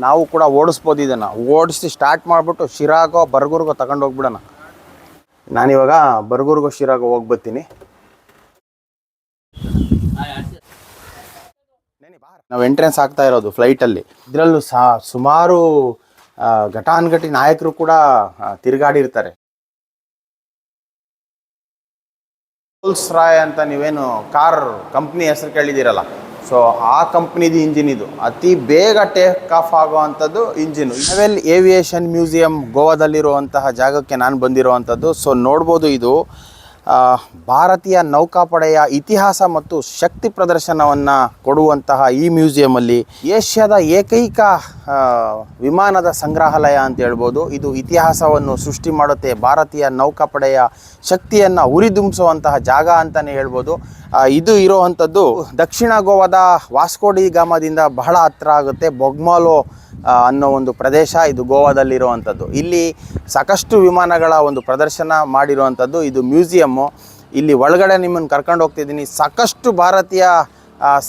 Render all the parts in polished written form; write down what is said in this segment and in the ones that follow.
ನಾವು ಕೂಡ ಓಡಿಸ್ಬೋದು ಇದನ್ನು. ಓಡಿಸಿ ಸ್ಟಾರ್ಟ್ ಮಾಡಿಬಿಟ್ಟು ಶಿರಾಗೋ ಬರ್ಗೂರ್ಗೋ ತಗೊಂಡು ಹೋಗ್ಬಿಡೋಣ. ನಾನಿವಾಗ ಬರ್ಗೂರ್ಗೋ ಶಿರಾಗೋ ಹೋಗ್ಬರ್ತೀನಿ. ನಾವು ಎಂಟ್ರೆನ್ಸ್ ಆಗ್ತಾ ಇರೋದು ಫ್ಲೈಟಲ್ಲಿ. ಇದರಲ್ಲೂ ಸುಮಾರು ಘಟಾನುಘಟಿ ನಾಯಕರು ಕೂಡ ತಿರುಗಾಡಿರ್ತಾರೆ. ರೋಲ್ಸ್ ರಾಯ್ ಅಂತ ನೀವೇನು ಕಾರ್ ಕಂಪ್ನಿ ಹೆಸರು ಕೇಳಿದ್ದೀರಲ್ಲ, ಸೊ ಆ ಕಂಪ್ನಿದು ಇಂಜಿನ್ ಇದು. ಅತಿ ಬೇಗ ಟೇಕ್ ಆಫ್ ಆಗುವಂಥದ್ದು ಇಂಜಿನು. ನಾವೆಲ್ ಏವಿಯೇಷನ್ ಮ್ಯೂಸಿಯಂ ಗೋವಾದಲ್ಲಿರುವಂತಹ ಜಾಗಕ್ಕೆ ನಾನು ಬಂದಿರುವಂಥದ್ದು. ಸೊ ನೋಡ್ಬೋದು, ಇದು ಭಾರತೀಯ ನೌಕಾಪಡೆಯ ಇತಿಹಾಸ ಮತ್ತು ಶಕ್ತಿ ಪ್ರದರ್ಶನವನ್ನು ಕೊಡುವಂತಹ ಈ ಮ್ಯೂಸಿಯಮಲ್ಲಿ ಏಷ್ಯಾದ ಏಕೈಕ ವಿಮಾನದ ಸಂಗ್ರಹಾಲಯ ಅಂತ ಹೇಳ್ಬೋದು. ಇದು ಇತಿಹಾಸವನ್ನು ಸೃಷ್ಟಿ ಮಾಡುತ್ತೆ, ಭಾರತೀಯ ನೌಕಾಪಡೆಯ ಶಕ್ತಿಯನ್ನು ಉರಿದುಂಬಿಸುವಂತಹ ಜಾಗ ಅಂತಲೇ ಹೇಳ್ಬೋದು. ಇದು ಇರುವಂಥದ್ದು ದಕ್ಷಿಣ ಗೋವಾದ ವಾಸ್ಕೋ ಡಿ ಗಾಮಾದಿಂದ ಬಹಳ ಹತ್ತಿರ ಆಗುತ್ತೆ. ಬೊಗ್ಮಾಲೋ ಅನ್ನೋ ಒಂದು ಪ್ರದೇಶ ಇದು ಗೋವಾದಲ್ಲಿರುವಂಥದ್ದು. ಇಲ್ಲಿ ಸಾಕಷ್ಟು ವಿಮಾನಗಳ ಒಂದು ಪ್ರದರ್ಶನ ಮಾಡಿರುವಂಥದ್ದು ಇದು ಮ್ಯೂಸಿಯಮ್ಮು. ಇಲ್ಲಿ ಒಳಗಡೆ ನಿಮ್ಮನ್ನು ಕರ್ಕೊಂಡು ಹೋಗ್ತಿದ್ದೀನಿ. ಸಾಕಷ್ಟು ಭಾರತೀಯ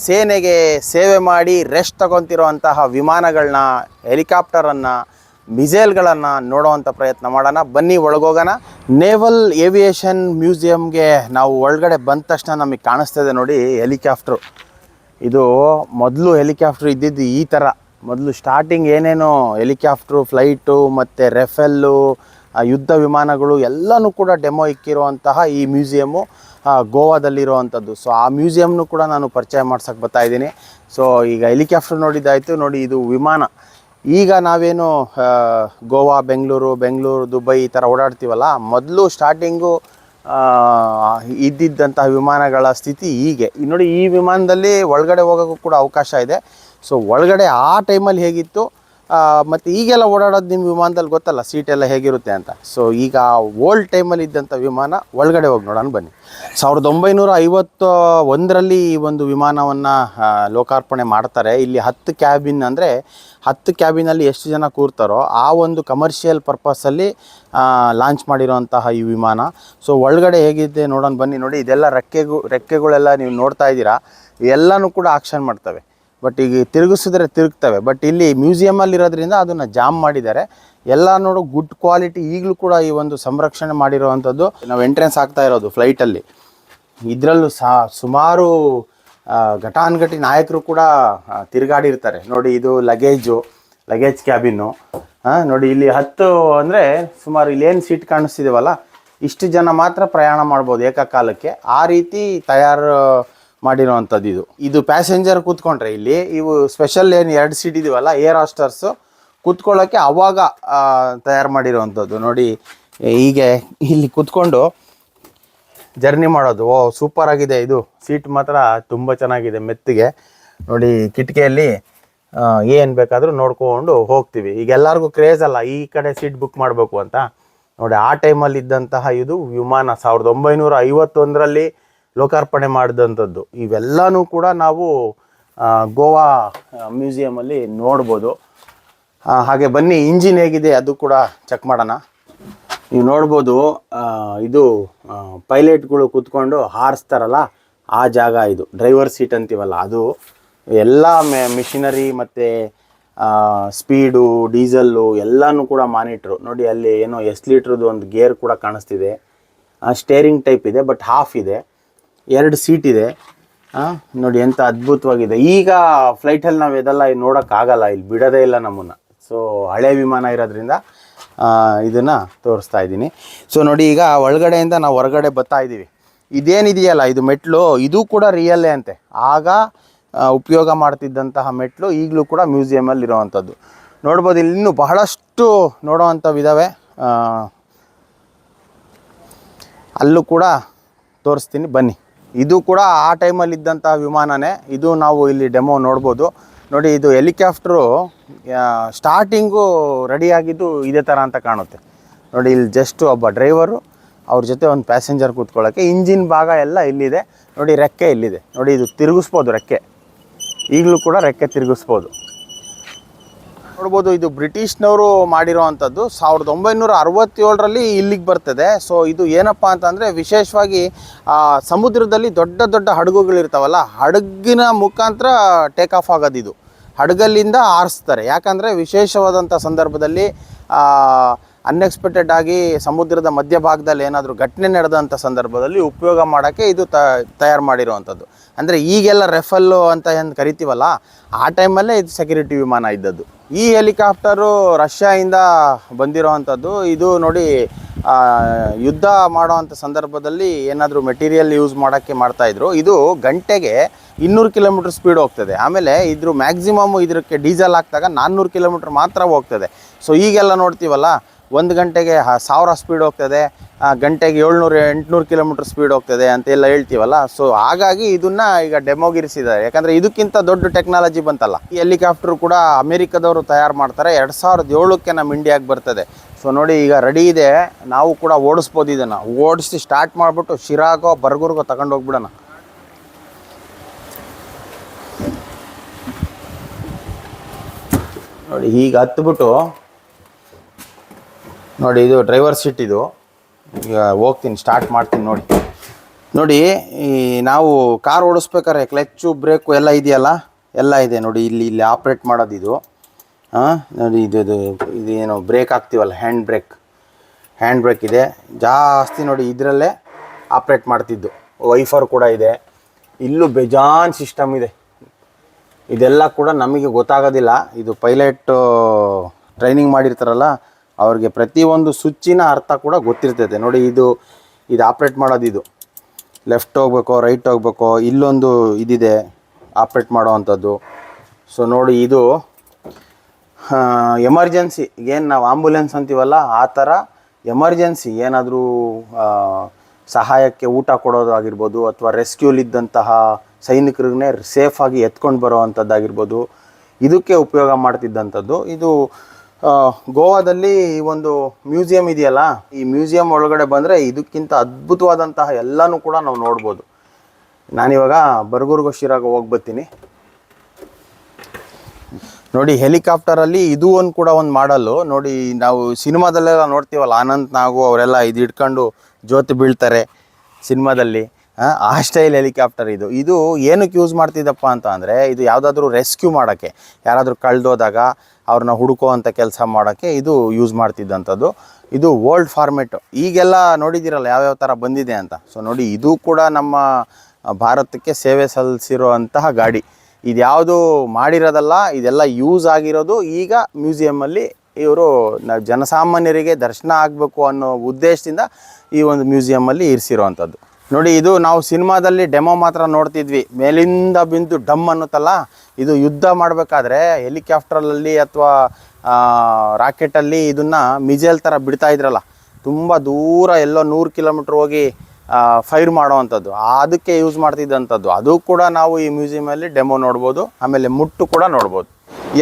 ಸೇನೆಗೆ ಸೇವೆ ಮಾಡಿ ರೆಸ್ಟ್ ತಗೊತಿರುವಂತಹ ವಿಮಾನಗಳನ್ನ, ಹೆಲಿಕಾಪ್ಟರನ್ನು, ಮಿಸೈಲ್ಗಳನ್ನು ನೋಡುವಂಥ ಪ್ರಯತ್ನ ಮಾಡೋಣ. ಬನ್ನಿ ಒಳಗೋಗೋಣ. ನೇವಲ್ ಏವಿಯೇಷನ್ ಮ್ಯೂಸಿಯಮ್ಗೆ ನಾವು ಒಳಗಡೆ ಬಂದ ತಕ್ಷಣ ನಮಗೆ ಕಾಣಿಸ್ತದೆ ನೋಡಿ ಹೆಲಿಕಾಪ್ಟ್ರು. ಇದು ಮೊದಲು ಹೆಲಿಕಾಪ್ಟ್ರು ಇದ್ದಿದ್ದು ಈ ಥರ. ಮೊದಲು ಸ್ಟಾರ್ಟಿಂಗ್ ಏನೇನೋ ಹೆಲಿಕಾಪ್ಟ್ರು, ಫ್ಲೈಟು ಮತ್ತು ರೆಫೆಲ್ಲು, ಯುದ್ಧ ವಿಮಾನಗಳು ಎಲ್ಲನೂ ಕೂಡ ಡೆಮೋ ಇಕ್ಕಿರುವಂತಹ ಈ ಮ್ಯೂಸಿಯಮ್ಮು ಗೋವಾದಲ್ಲಿರುವಂಥದ್ದು. ಸೊ ಆ ಮ್ಯೂಸಿಯಮ್ನು ಕೂಡ ನಾನು ಪರಿಚಯ ಮಾಡ್ಸೋಕ್ಕೆ ಬರ್ತಾಯಿದ್ದೀನಿ. ಸೊ ಈಗ ಹೆಲಿಕಾಪ್ಟರ್ ನೋಡಿದ್ದಾಯಿತು. ನೋಡಿ, ಇದು ವಿಮಾನ. ಈಗ ನಾವೇನು ಗೋವಾ, ಬೆಂಗಳೂರು, ದುಬೈ ಈ ಥರ ಓಡಾಡ್ತೀವಲ್ಲ, ಮೊದಲು ಸ್ಟಾರ್ಟಿಂಗು ಇದ್ದಿದ್ದಂತಹ ವಿಮಾನಗಳ ಸ್ಥಿತಿ ಹೀಗೆ. ನೋಡಿ, ಈ ವಿಮಾನದಲ್ಲಿ ಒಳಗಡೆ ಹೋಗೋಕ್ಕೂ ಕೂಡ ಅವಕಾಶ ಇದೆ. ಸೊ ಒಳಗಡೆ ಆ ಟೈಮಲ್ಲಿ ಹೇಗಿತ್ತು ಮತ್ತು ಈಗೆಲ್ಲ ಓಡಾಡೋದು ನಿಮ್ಮ ವಿಮಾನದಲ್ಲಿ ಗೊತ್ತಲ್ಲ ಸೀಟೆಲ್ಲ ಹೇಗಿರುತ್ತೆ ಅಂತ. ಸೊ ಈಗ ಓಲ್ಡ್ ಟೈಮಲ್ಲಿ ಇದ್ದಂಥ ವಿಮಾನ ಒಳಗಡೆ ಹೋಗಿ ನೋಡೋಣ ಬನ್ನಿ. 1951ರಲ್ಲಿ ಈ ಒಂದು ವಿಮಾನವನ್ನು ಲೋಕಾರ್ಪಣೆ ಮಾಡ್ತಾರೆ. ಇಲ್ಲಿ 10 ಕ್ಯಾಬಿನ್, ಅಂದರೆ 10 ಕ್ಯಾಬಿನಲ್ಲಿ ಎಷ್ಟು ಜನ ಕೂರ್ತಾರೋ ಆ ಒಂದು ಕಮರ್ಷಿಯಲ್ ಪರ್ಪಸಲ್ಲಿ ಲಾಂಚ್ ಮಾಡಿರೋಂತಹ ಈ ವಿಮಾನ. ಸೊ ಒಳಗಡೆ ಹೇಗಿದೆ ನೋಡೋಣ ಬನ್ನಿ. ನೋಡಿ, ಇದೆಲ್ಲ ರೆಕ್ಕೆಗಳೆಲ್ಲ ನೀವು ನೋಡ್ತಾ ಇದ್ದೀರಾ, ಎಲ್ಲನೂ ಕೂಡ ಆಕ್ಷನ್ ಮಾಡ್ತವೆ. ಬಟ್ ಈಗ ತಿರುಗಿಸಿದ್ರೆ ತಿರುಗ್ತವೆ. ಬಟ್ ಇಲ್ಲಿ ಮ್ಯೂಸಿಯಮಲ್ಲಿ ಇರೋದ್ರಿಂದ ಅದನ್ನು ಜಾಮ್ ಮಾಡಿದ್ದಾರೆ. ಎಲ್ಲ ನೋಡು ಗುಡ್ ಕ್ವಾಲಿಟಿ. ಈಗಲೂ ಕೂಡ ಈ ಒಂದು ಸಂರಕ್ಷಣೆ ಮಾಡಿರುವಂಥದ್ದು. ನಾವು ಎಂಟ್ರೆನ್ಸ್ ಆಗ್ತಾ ಇರೋದು ಫ್ಲೈಟಲ್ಲಿ. ಇದರಲ್ಲೂ ಸುಮಾರು ಘಟಾನುಘಟಿ ನಾಯಕರು ಕೂಡ ತಿರುಗಾಡಿರ್ತಾರೆ. ನೋಡಿ, ಇದು ಲಗೇಜ್ ಕ್ಯಾಬಿನ್ನು. ನೋಡಿ, ಇಲ್ಲಿ 10 ಅಂದರೆ ಸುಮಾರು ಇಲ್ಲೇನು ಸೀಟ್ ಕಾಣಿಸ್ತಿದ್ದೇವಲ್ಲ, ಇಷ್ಟು ಜನ ಮಾತ್ರ ಪ್ರಯಾಣ ಮಾಡ್ಬೋದು ಏಕಕಾಲಕ್ಕೆ. ಆ ರೀತಿ ತಯಾರು ಮಾಡಿರೋವಂಥದ್ದು ಇದು ಪ್ಯಾಸೆಂಜರ್ ಕೂತ್ಕೊಂಡ್ರೆ ಇಲ್ಲಿ ಇವು ಸ್ಪೆಷಲ್ ಏನು 2 ಸೀಟ್ ಇದೀವಲ್ಲ, ಏರ್ ಹಾಸ್ಟರ್ಸು ಕೂತ್ಕೊಳ್ಳೋಕ್ಕೆ ಅವಾಗ ತಯಾರು ಮಾಡಿರೋವಂಥದ್ದು. ನೋಡಿ, ಹೀಗೆ ಇಲ್ಲಿ ಕೂತ್ಕೊಂಡು ಜರ್ನಿ ಮಾಡೋದು. ಓ, ಸೂಪರ್ ಆಗಿದೆ. ಇದು ಸೀಟ್ ಮಾತ್ರ ತುಂಬ ಚೆನ್ನಾಗಿದೆ, ಮೆತ್ತಿಗೆ. ನೋಡಿ, ಕಿಟಕಿಯಲ್ಲಿ ಏನು ಬೇಕಾದರೂ ನೋಡ್ಕೊಂಡು ಹೋಗ್ತೀವಿ. ಈಗ ಎಲ್ಲರಿಗೂ ಕ್ರೇಜ್ ಅಲ್ಲ ಈ ಕಡೆ ಸೀಟ್ ಬುಕ್ ಮಾಡಬೇಕು ಅಂತ. ನೋಡಿ, ಆ ಟೈಮಲ್ಲಿ ಇದ್ದಂತಹ ಇದು ವಿಮಾನ 1951ರಲ್ಲಿ ಲೋಕಾರ್ಪಣೆ ಮಾಡಿದಂಥದ್ದು. ಇವೆಲ್ಲನೂ ಕೂಡ ನಾವು ಗೋವಾ ಮ್ಯೂಸಿಯಮಲ್ಲಿ ನೋಡ್ಬೋದು. ಹಾಗೆ ಬನ್ನಿ, ಇಂಜಿನ್ ಹೇಗಿದೆ ಅದು ಕೂಡ ಚೆಕ್ ಮಾಡೋಣ. ನೀವು ನೋಡ್ಬೋದು, ಇದು ಪೈಲಟ್ಗಳು ಕೂತ್ಕೊಂಡು ಹಾರಿಸ್ತಾರಲ್ಲ ಆ ಜಾಗ. ಇದು ಡ್ರೈವರ್ ಸೀಟ್ ಅಂತೀವಲ್ಲ ಅದು. ಎಲ್ಲ ಮಿಷಿನರಿ ಮತ್ತು ಸ್ಪೀಡು, ಡೀಸಲ್ಲು ಎಲ್ಲನೂ ಕೂಡ ಮಾನಿಟ್ರು. ನೋಡಿ, ಅಲ್ಲಿ ಏನೋ ಎಷ್ಟು ಲೀಟ್ರದ್ದು ಒಂದು ಗೇರ್ ಕೂಡ ಕಾಣಿಸ್ತಿದೆ. ಸ್ಟೇರಿಂಗ್ ಟೈಪ್ ಇದೆ, ಬಟ್ ಹಾಫ್ ಇದೆ. 2 ಸೀಟ್ ಇದೆ. ನೋಡಿ, ಎಂಥ ಅದ್ಭುತವಾಗಿದೆ. ಈಗ ಫ್ಲೈಟಲ್ಲಿ ನಾವು ಇದೆಲ್ಲ ನೋಡೋಕ್ಕಾಗಲ್ಲ, ಇಲ್ಲಿ ಬಿಡೋದೇ ಇಲ್ಲ ನಮ್ಮನ್ನು. ಸೊ ಹಳೆ ವಿಮಾನ ಇರೋದ್ರಿಂದ ಇದನ್ನು ತೋರಿಸ್ತಾ ಇದ್ದೀನಿ. ಸೊ ನೋಡಿ, ಈಗ ಒಳಗಡೆಯಿಂದ ನಾವು ಹೊರಗಡೆ ಬರ್ತಾ ಇದ್ದೀವಿ. ಇದೇನಿದೆಯಲ್ಲ, ಇದು ಮೆಟ್ಲು, ಇದು ಕೂಡ ರಿಯಲ್ಲೇ ಅಂತೆ. ಆಗ ಉಪಯೋಗ ಮಾಡ್ತಿದ್ದಂತಹ ಮೆಟ್ಲು ಈಗಲೂ ಕೂಡ ಮ್ಯೂಸಿಯಮಲ್ಲಿ ಇರೋವಂಥದ್ದು. ನೋಡ್ಬೋದು, ಇಲ್ಲಿ ಇನ್ನೂ ಬಹಳಷ್ಟು ನೋಡೋವಂಥವಿದ್ದಾವೆ. ಅಲ್ಲೂ ಕೂಡ ತೋರಿಸ್ತೀನಿ ಬನ್ನಿ. ಇದು ಕೂಡ ಆ ಟೈಮಲ್ಲಿ ಇದ್ದಂಥ ವಿಮಾನನೇ. ಇದು ನಾವು ಇಲ್ಲಿ ಡೆಮೋ ನೋಡ್ಬೋದು. ನೋಡಿ, ಇದು ಹೆಲಿಕಾಪ್ಟ್ರು ಸ್ಟಾರ್ಟಿಂಗು ರೆಡಿಯಾಗಿದ್ದು ಇದೇ ಥರ ಅಂತ ಕಾಣುತ್ತೆ. ನೋಡಿ, ಇಲ್ಲಿ ಜಸ್ಟ್ ಒಬ್ಬ ಡ್ರೈವರು, ಅವ್ರ ಜೊತೆ ಒಂದು ಪ್ಯಾಸೆಂಜರ್ ಕೂತ್ಕೊಳ್ಳೋಕ್ಕೆ. ಇಂಜಿನ್ ಭಾಗ ಎಲ್ಲ ಇಲ್ಲಿದೆ. ನೋಡಿ, ರೆಕ್ಕೆ ಇಲ್ಲಿದೆ. ನೋಡಿ, ಇದು ತಿರುಗಿಸ್ಬೋದು ರೆಕ್ಕೆ. ಈಗಲೂ ಕೂಡ ರೆಕ್ಕೆ ತಿರುಗಿಸ್ಬೋದು. ನೋಡ್ಬೋದು, ಇದು ಬ್ರಿಟಿಷ್ನವರು ಮಾಡಿರೋವಂಥದ್ದು. 1967ರಲ್ಲಿ ಇಲ್ಲಿಗೆ ಬರ್ತದೆ. ಸೊ ಇದು ಏನಪ್ಪ ಅಂತಂದರೆ, ವಿಶೇಷವಾಗಿ ಸಮುದ್ರದಲ್ಲಿ ದೊಡ್ಡ ದೊಡ್ಡ ಹಡಗುಗಳಿರ್ತಾವಲ್ಲ, ಹಡಗಿನ ಮುಖಾಂತರ ಟೇಕ್ ಆಫ್ ಆಗೋದು ಇದು. ಹಡಗಲ್ಲಿಂದ ಆರಿಸ್ತಾರೆ. ಯಾಕಂದರೆ ವಿಶೇಷವಾದಂಥ ಸಂದರ್ಭದಲ್ಲಿ ಅನ್ಎಕ್ಸ್ಪೆಕ್ಟೆಡ್ ಆಗಿ ಸಮುದ್ರದ ಮಧ್ಯಭಾಗದಲ್ಲಿ ಏನಾದರೂ ಘಟನೆ ನಡೆದಂಥ ಸಂದರ್ಭದಲ್ಲಿ ಉಪಯೋಗ ಮಾಡೋಕ್ಕೆ ಇದು ತಯಾರು ಮಾಡಿರುವಂಥದ್ದು. ಅಂದರೆ ಈಗೆಲ್ಲ ರೆಫಲ್ಲು ಅಂತ ಏನು ಕರಿತೀವಲ್ಲ, ಆ ಟೈಮಲ್ಲೇ ಇದು ಸೆಕ್ಯೂರಿಟಿ ವಿಮಾನ ಇದ್ದದ್ದು. ಈ ಹೆಲಿಕಾಪ್ಟರು ರಷ್ಯಾಯಿಂದ ಬಂದಿರೋವಂಥದ್ದು. ಇದು ನೋಡಿ ಯುದ್ಧ ಮಾಡೋವಂಥ ಸಂದರ್ಭದಲ್ಲಿ ಏನಾದರೂ ಮೆಟೀರಿಯಲ್ ಯೂಸ್ ಮಾಡೋಕ್ಕೆ ಮಾಡ್ತಾಯಿದ್ರು. ಇದು ಗಂಟೆಗೆ 200 ಕಿಲೋಮೀಟ್ರ್ ಸ್ಪೀಡ್ ಹೋಗ್ತದೆ. ಆಮೇಲೆ ಇದ್ರ ಮ್ಯಾಕ್ಸಿಮಮ್ ಇದಕ್ಕೆ ಡೀಸೆಲ್ ಹಾಕಿದಾಗ 400 ಕಿಲೋಮೀಟ್ರ್ ಮಾತ್ರ ಹೋಗ್ತದೆ. ಸೊ ಈಗೆಲ್ಲ ನೋಡ್ತೀವಲ್ಲ, 1 ಗಂಟೆಗೆ 1000 ಸ್ಪೀಡ್ ಹೋಗ್ತದೆ, ಗಂಟೆಗೆ 700-800 ಕಿಲೋಮೀಟ್ರ್ ಸ್ಪೀಡ್ ಹೋಗ್ತದೆ ಅಂತೆಲ್ಲ ಹೇಳ್ತೀವಲ್ಲ. ಸೊ ಹಾಗಾಗಿ ಇದನ್ನು ಈಗ ಡೆಮೋಗಿರಿಸಿದ್ದಾರೆ. ಯಾಕಂದರೆ ಇದಕ್ಕಿಂತ ದೊಡ್ಡ ಟೆಕ್ನಾಲಜಿ ಬಂತಲ್ಲ. ಈ ಹೆಲಿಕಾಪ್ಟರ್ ಕೂಡ ಅಮೇರಿಕದವರು ತಯಾರು ಮಾಡ್ತಾರೆ. 2007ಕ್ಕೆ ನಮ್ಮ ಇಂಡಿಯಾಗೆ ಬರ್ತದೆ. ಸೊ ನೋಡಿ, ಈಗ ರೆಡಿ ಇದೆ. ನಾವು ಕೂಡ ಓಡಿಸ್ಬೋದು. ಇದನ್ನು ಓಡಿಸಿ ಸ್ಟಾರ್ಟ್ ಮಾಡಿಬಿಟ್ಟು ಶಿರಾಗೋ ಬರ್ಗೂರ್ಗೋ ತಗೊಂಡು ಹೋಗ್ಬಿಡೋಣ. ನೋಡಿ, ಹೀಗೆ ಹತ್ಬಿಟ್ಟು ನೋಡಿ, ಇದು ಡ್ರೈವರ್ ಸೀಟ್. ಇದು ಈಗ ಹೋಗ್ತೀನಿ, ಸ್ಟಾರ್ಟ್ ಮಾಡ್ತೀನಿ. ನೋಡಿ ಈ ನಾವು ಕಾರ್ ಓಡಿಸ್ಬೇಕಾದ್ರೆ ಕ್ಲಚ್ಚು ಬ್ರೇಕು ಎಲ್ಲ ಇದೆಯಲ್ಲ, ಎಲ್ಲ ಇದೆ ನೋಡಿ. ಇಲ್ಲಿ ಆಪ್ರೇಟ್ ಮಾಡೋದು ಇದು. ನೋಡಿ, ಇದು ಏನು ಬ್ರೇಕ್ ಹಾಕ್ತೀವಲ್ಲ, ಹ್ಯಾಂಡ್ ಬ್ರೇಕ್ ಇದೆ ಜಾಸ್ತಿ. ನೋಡಿ, ಇದರಲ್ಲೇ ಆಪ್ರೇಟ್ ಮಾಡ್ತಿದ್ದು. ವೈಫರ್ ಕೂಡ ಇದೆ. ಇಲ್ಲೂ ಬೇಜಾನ್ ಸಿಸ್ಟಮ್ ಇದೆ. ಇದೆಲ್ಲ ಕೂಡ ನಮಗೆ ಗೊತ್ತಾಗೋದಿಲ್ಲ. ಇದು ಪೈಲಟ್ ಟ್ರೈನಿಂಗ್ ಮಾಡಿರ್ತಾರಲ್ಲ, ಅವ್ರಿಗೆ ಪ್ರತಿಯೊಂದು ಸ್ವಿಚ್ಚಿನ ಅರ್ಥ ಕೂಡ ಗೊತ್ತಿರ್ತೈತೆ. ನೋಡಿ, ಇದು ಆಪ್ರೇಟ್ ಮಾಡೋದು. ಇದು ಲೆಫ್ಟ್ ಹೋಗ್ಬೇಕೋ ರೈಟ್ ಹೋಗ್ಬೇಕೋ, ಇಲ್ಲೊಂದು ಇದಿದೆ ಆಪ್ರೇಟ್ ಮಾಡೋ ಅಂಥದ್ದು. ಸೊ ನೋಡಿ, ಇದು ಎಮರ್ಜೆನ್ಸಿ ಏನು ನಾವು ಆಂಬುಲೆನ್ಸ್ ಅಂತೀವಲ್ಲ, ಆ ಥರ ಎಮರ್ಜೆನ್ಸಿ ಏನಾದರೂ ಸಹಾಯಕ್ಕೆ ಊಟ ಕೊಡೋದು ಆಗಿರ್ಬೋದು, ಅಥವಾ ರೆಸ್ಕ್ಯೂಲಿದ್ದಂತಹ ಸೈನಿಕರನ್ನೇ ಸೇಫಾಗಿ ಎತ್ಕೊಂಡು ಬರೋ ಅಂಥದ್ದಾಗಿರ್ಬೋದು, ಇದಕ್ಕೆ ಉಪಯೋಗ ಮಾಡ್ತಿದ್ದಂಥದ್ದು. ಇದು ಗೋವಾದಲ್ಲಿ ಒಂದು ಮ್ಯೂಸಿಯಂ ಇದೆಯಲ್ಲ, ಈ ಮ್ಯೂಸಿಯಂ ಒಳಗಡೆ ಬಂದರೆ ಇದಕ್ಕಿಂತ ಅದ್ಭುತವಾದಂತಹ ಎಲ್ಲನೂ ಕೂಡ ನಾವು ನೋಡ್ಬೋದು. ನಾನಿವಾಗ ಬರ್ಗೂರ್ಗೋ ಶಿರಾಗೋ ಹೋಗಿ ಬರ್ತೀನಿ. ನೋಡಿ, ಹೆಲಿಕಾಪ್ಟರಲ್ಲಿ ಇದು ಕೂಡ ಒಂದು ಮಾಡಲು. ನೋಡಿ, ನಾವು ಸಿನಿಮಾದಲ್ಲೆಲ್ಲ ನೋಡ್ತೀವಲ್ಲ, ಅನಂತ್ ನಾಗು ಅವರೆಲ್ಲ ಇದು ಇಟ್ಕೊಂಡು ಜ್ಯೋತಿ ಬೀಳ್ತಾರೆ ಸಿನಿಮಾದಲ್ಲಿ, ಆ ಸ್ಟೈಲ್ ಹೆಲಿಕಾಪ್ಟರ್ ಇದು. ಇದು ಏನಕ್ಕೆ ಯೂಸ್ ಮಾಡ್ತಿದ್ದಪ್ಪ ಅಂತ ಅಂದರೆ, ಇದು ಯಾವುದಾದ್ರೂ ರೆಸ್ಕ್ಯೂ ಮಾಡೋಕ್ಕೆ, ಯಾರಾದರೂ ಕಳೆದೋದಾಗ ಅವ್ರನ್ನ ಹುಡುಕೋ ಅಂಥ ಕೆಲಸ ಮಾಡೋಕ್ಕೆ ಇದು ಯೂಸ್ ಮಾಡ್ತಿದ್ದಂಥದ್ದು. ಇದು ಓಲ್ಡ್ ಫಾರ್ಮೆಟು. ಈಗೆಲ್ಲ ನೋಡಿದ್ದೀರಲ್ಲ ಯಾವ್ಯಾವ ಥರ ಬಂದಿದೆ ಅಂತ. ಸೊ ನೋಡಿ, ಇದು ಕೂಡ ನಮ್ಮ ಭಾರತಕ್ಕೆ ಸೇವೆ ಸಲ್ಲಿಸಿರೋ ಅಂತಹ ಗಾಡಿ. ಇದು ಯಾವುದು ಮಾಡಿರೋದಲ್ಲ, ಇದೆಲ್ಲ ಯೂಸ್ ಆಗಿರೋದು. ಈಗ ಮ್ಯೂಸಿಯಮ್ಮಲ್ಲಿ ಇವರು ಜನಸಾಮಾನ್ಯರಿಗೆ ದರ್ಶನ ಆಗಬೇಕು ಅನ್ನೋ ಉದ್ದೇಶದಿಂದ ಈ ಒಂದು ಮ್ಯೂಸಿಯಮ್ಮಲ್ಲಿ ಇರಿಸಿರೋ ಅಂಥದ್ದು. ನೋಡಿ, ಇದು ನಾವು ಸಿನಿಮಾದಲ್ಲಿ ಡೆಮೋ ಮಾತ್ರ ನೋಡ್ತಿದ್ವಿ, ಮೇಲಿಂದ ಬಿಂದು ಡಮ್ ಅನ್ನುತ್ತಲ್ಲ. ಇದು ಯುದ್ಧ ಮಾಡಬೇಕಾದ್ರೆ ಹೆಲಿಕಾಪ್ಟ್ರಲ್ಲಿ ಅಥವಾ ರಾಕೆಟಲ್ಲಿ ಇದನ್ನು ಮಿಸೈಲ್ ಥರ ಬಿಡ್ತಾ ಇದ್ರಲ್ಲ, ತುಂಬ ದೂರ ಎಲ್ಲೋ 100 ಕಿಲೋಮೀಟ್ರ್ ಹೋಗಿ ಫೈರ್ ಮಾಡೋ ಅಂಥದ್ದು, ಅದಕ್ಕೆ ಯೂಸ್ ಮಾಡ್ತಿದ್ದಂಥದ್ದು. ಅದು ಕೂಡ ನಾವು ಈ ಮ್ಯೂಸಿಯಮಲ್ಲಿ ಡೆಮೋ ನೋಡ್ಬೋದು. ಆಮೇಲೆ ಮುಟ್ಟು ಕೂಡ ನೋಡ್ಬೋದು.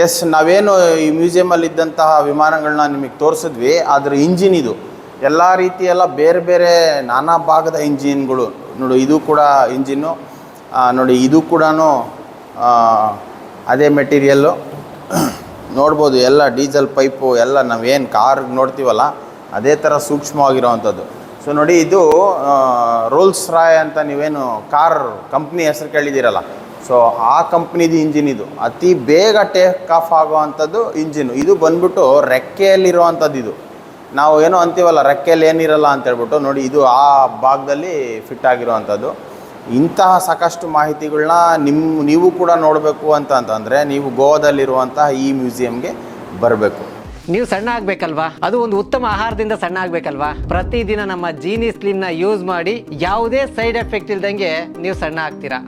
ಎಸ್, ನಾವೇನು ಈ ಮ್ಯೂಸಿಯಮಲ್ಲಿ ಇದ್ದಂತಹ ವಿಮಾನಗಳನ್ನ ನಿಮಗೆ ತೋರಿಸಿದ್ವಿ, ಅದ್ರ ಇಂಜಿನ್ ಇದು ಎಲ್ಲ ರೀತಿಯೆಲ್ಲ ಬೇರೆ ಬೇರೆ ನಾನಾ ಭಾಗದ ಇಂಜಿನ್ಗಳು. ನೋಡಿ, ಇದು ಕೂಡ ಇಂಜಿನ್ನು. ನೋಡಿ, ಇದು ಕೂಡ ಅದೇ ಮೆಟೀರಿಯಲ್ಲು ನೋಡ್ಬೋದು. ಎಲ್ಲ ಡೀಸೆಲ್ ಪೈಪು ಎಲ್ಲ ನಾವೇನು ಕಾರ್ಗೆ ನೋಡ್ತೀವಲ್ಲ ಅದೇ ಥರ ಸೂಕ್ಷ್ಮವಾಗಿರೋ ಅಂಥದ್ದು. ಸೊ ನೋಡಿ, ಇದು ರೋಲ್ಸ್ ರಾಯ್ ಅಂತ ನೀವೇನು ಕಾರ್ ಕಂಪ್ನಿ ಹೆಸರು ಕೇಳಿದ್ದೀರಲ್ಲ, ಸೊ ಆ ಕಂಪ್ನಿದು ಇಂಜಿನ್ ಇದು. ಅತಿ ಬೇಗ ಟೇಕ್ ಆಫ್ ಆಗೋ ಅಂಥದ್ದು ಇಂಜಿನು. ಇದು ಬಂದ್ಬಿಟ್ಟು ರೆಕ್ಕೆಯಲ್ಲಿರುವಂಥದ್ದು. ಇದು ನಾವು ಏನೋ ಅಂತೀವಲ್ಲ ರೆಕ್ಕೆಯಲ್ಲಿ ಏನಿರಲ್ಲ ಅಂತೇಳ್ಬಿಟ್ಟು, ನೋಡಿ ಇದು ಆ ಭಾಗದಲ್ಲಿ ಫಿಟ್ ಆಗಿರೋವಂಥದ್ದು. ಇಂತಹ ಸಾಕಷ್ಟು ಮಾಹಿತಿಗಳನ್ನ ನೀವು ಕೂಡ ನೋಡಬೇಕು ಅಂತಂದರೆ ನೀವು ಗೋವಾದಲ್ಲಿರುವಂತಹ ಈ ಮ್ಯೂಸಿಯಂಗೆ ಬರಬೇಕು. ನೀವು ಸಣ್ಣ ಆಗಬೇಕಲ್ವಾ? ಅದು ಒಂದು ಉತ್ತಮ ಆಹಾರದಿಂದ ಸಣ್ಣ ಆಗಬೇಕಲ್ವಾ? ಪ್ರತಿದಿನ ನಮ್ಮ ಜೀನಿ ಸ್ಲಿಮ್ನ ಯೂಸ್ ಮಾಡಿ ಯಾವುದೇ ಸೈಡ್ ಎಫೆಕ್ಟ್ ಇಲ್ದಂಗೆ ನೀವು ಸಣ್ಣ ಆಗ್ತೀರಾ.